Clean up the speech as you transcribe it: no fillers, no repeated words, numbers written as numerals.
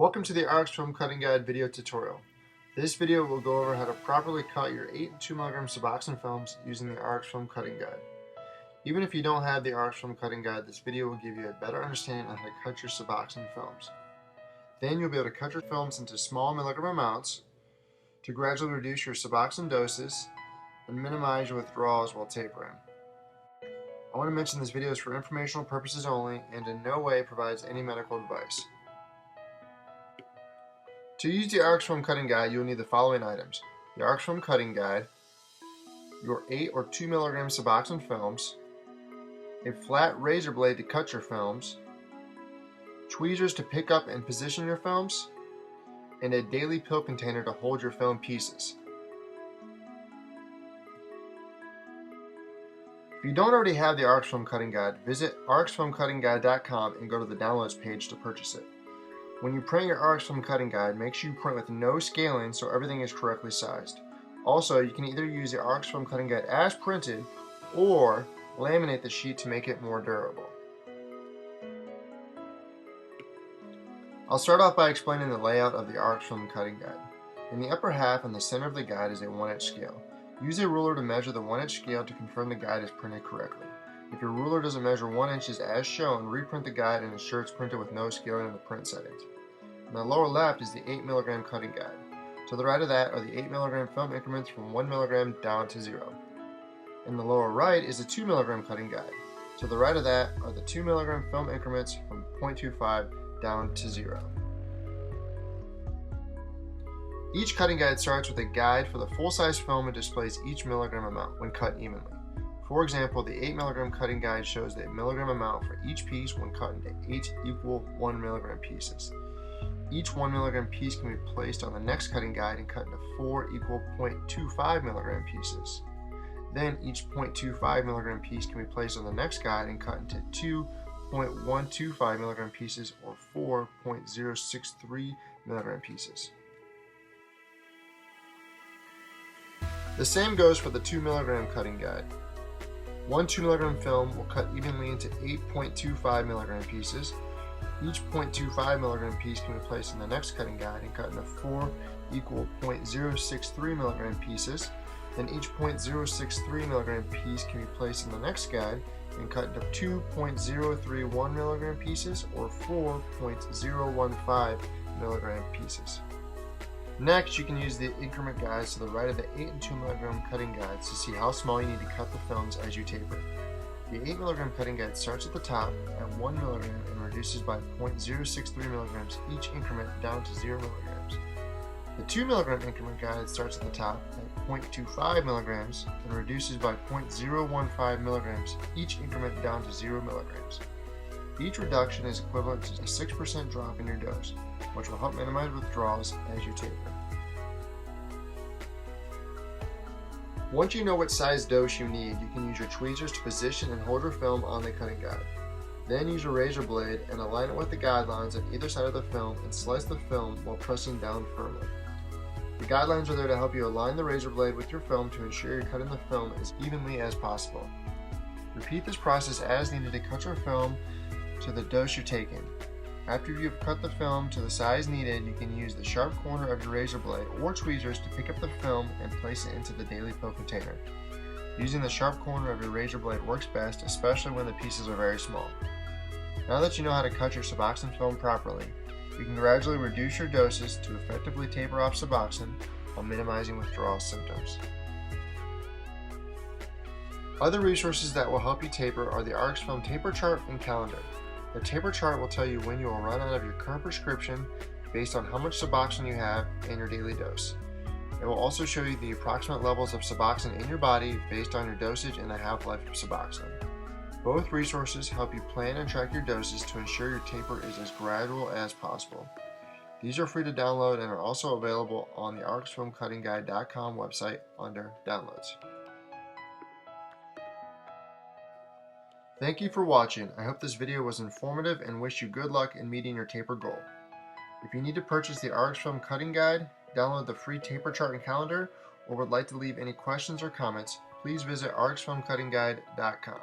Welcome to the RX Film Cutting Guide video tutorial. This video will go over how to properly cut your 8 and 2 mg Suboxone films using the RX Film Cutting Guide. Even if you don't have the RX Film Cutting Guide, this video will give you a better understanding on how to cut your Suboxone films. Then you'll be able to cut your films into small milligram amounts to gradually reduce your Suboxone doses and minimize your withdrawals while tapering. I want to mention this video is for informational purposes only and in no way provides any medical advice. To use the RX Film Cutting Guide, you'll need the following items: the RX Film Cutting Guide, your 8 or 2 mg Suboxone films, a flat razor blade to cut your films, tweezers to pick up and position your films, and a daily pill container to hold your film pieces. If you don't already have the RX Film Cutting Guide, visit rxfilmcuttingguide.com and go to the downloads page to purchase it. When you print your RX Film Cutting Guide, make sure you print with no scaling so everything is correctly sized. Also, you can either use the RX Film Cutting Guide as printed or laminate the sheet to make it more durable. I'll start off by explaining the layout of the RX Film Cutting Guide. In the upper half and the center of the guide is a 1-inch scale. Use a ruler to measure the 1-inch scale to confirm the guide is printed correctly. If your ruler doesn't measure 1 inch as shown, reprint the guide and ensure it's printed with no scaling in the print settings. In the lower left is the 8 mg cutting guide. To the right of that are the 8 mg film increments from 1 mg down to 0. In the lower right is the 2 mg cutting guide. To the right of that are the 2 mg film increments from 0.25 down to 0. Each cutting guide starts with a guide for the full-size film and displays each milligram amount when cut evenly. For example, the 8 mg cutting guide shows the milligram amount for each piece when cut into 8 equal 1 mg pieces. Each 1 mg piece can be placed on the next cutting guide and cut into 4 equal 0.25 mg pieces. Then each 0.25 mg piece can be placed on the next guide and cut into 2 0.125 mg pieces or 4 0.063 mg pieces. The same goes for the 2 mg cutting guide. One 2 mg film will cut evenly into 8.25 mg pieces. Each 0.25 mg piece can be placed in the next cutting guide and cut into 4 equal 0.063 mg pieces. Then each 0.063 mg piece can be placed in the next guide and cut into 2.031 mg pieces or 4.015 mg pieces. Next, you can use the increment guides to the right of the 8 and 2 mg cutting guides to see how small you need to cut the films as you taper. The 8 mg cutting guide starts at the top at 1 mg and reduces by 0.063 mg each increment down to 0 mg. The 2 mg increment guide starts at the top at 0.25 mg and reduces by 0.015 mg each increment down to 0 mg. Each reduction is equivalent to a 6% drop in your dose, which will help minimize withdrawals as you taper. Once you know what size dose you need, you can use your tweezers to position and hold your film on the cutting guide. Then use a razor blade and align it with the guidelines on either side of the film and slice the film while pressing down firmly. The guidelines are there to help you align the razor blade with your film to ensure you're cutting the film as evenly as possible. Repeat this process as needed to cut your film to the dose you're taking. After you've cut the film to the size needed, you can use the sharp corner of your razor blade or tweezers to pick up the film and place it into the daily pill container. Using the sharp corner of your razor blade works best, especially when the pieces are very small. Now that you know how to cut your Suboxone film properly, you can gradually reduce your doses to effectively taper off Suboxone while minimizing withdrawal symptoms. Other resources that will help you taper are the RX Film Taper Chart and Calendar. The taper chart will tell you when you will run out of your current prescription based on how much Suboxone you have and your daily dose. It will also show you the approximate levels of Suboxone in your body based on your dosage and the half-life of Suboxone. Both resources help you plan and track your doses to ensure your taper is as gradual as possible. These are free to download and are also available on the rxfilmcuttingguide.com website under Downloads. Thank you for watching. I hope this video was informative and wish you good luck in meeting your taper goal. If you need to purchase the RX Film Cutting Guide, download the free taper chart and calendar, or would like to leave any questions or comments, please visit rxfilmcuttingguide.com.